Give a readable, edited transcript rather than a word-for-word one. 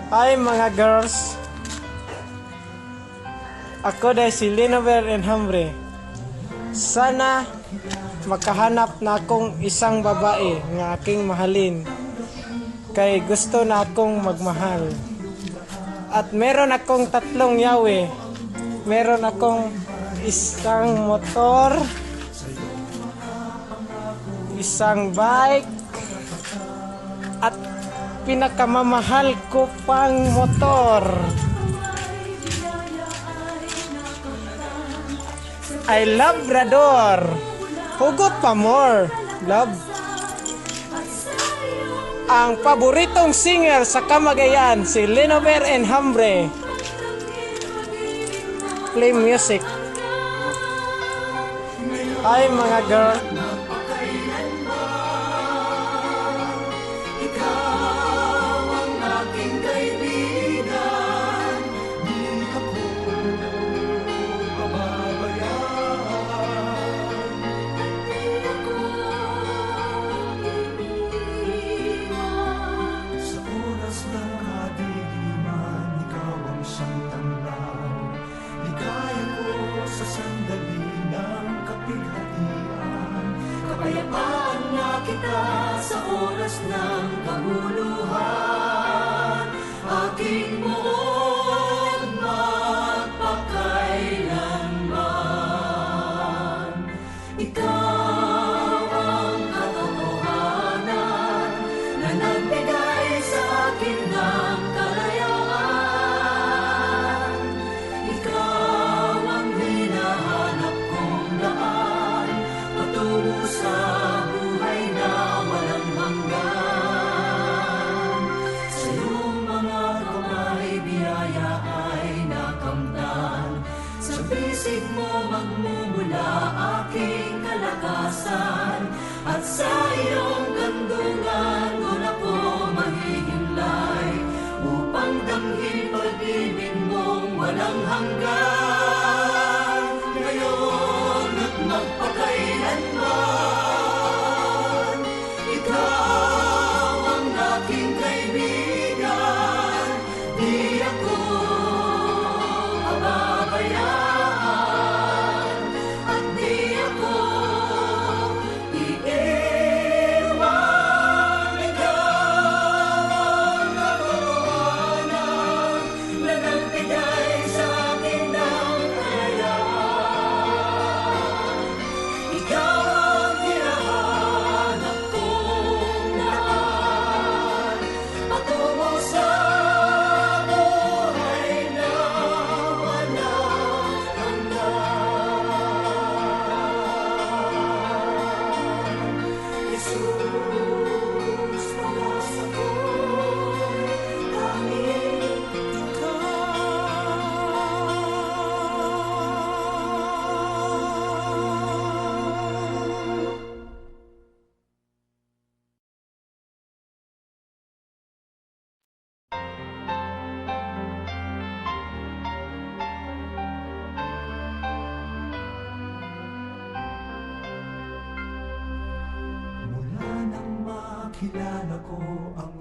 Hi mga girls. Ako dahil si Linover and Hambre. Sana makahanap na akong isang babae nga aking mahalin. Kay gusto na akong magmahal. At meron akong 3 yawe. Meron akong isang motor, isang bike, at pinakamamahal ko pang motor. I love Labrador. Hugot pa more. Love. Ang paboritong singer sa Camagayan, si Linover and Hambre. Play music. Hi mga girl. Kapayapaan na kita sa oras ng kaguluhan, aking buong magpakailanman. Ikaw ang katotohanan na nagbigay sa akin ng kalayaan. Ikaw ang hinahanap kong daan patungo sa buhay na walang hanggan. Sa iyong mga kamay, biyaya ay nakamtan. Sa bisig mo magmumula aking kalakasan. At sa iyong kandungan doon ako mahihimlay, upang damhin pag-ibig mong walang hanggan. Ngayon at magpakailanman, ikaw ang aking kaibigan. Di ako pababayaan at di ako iiwan. Ikaw ang katotohanan na nagbigay sa akin ng kalayaan. Ikaw ang hinahanap kong daan patungo sa buhay na walang hanggan. Jesus, pag-asa ko'y tanging ikaw. Mula nang makilala ko ang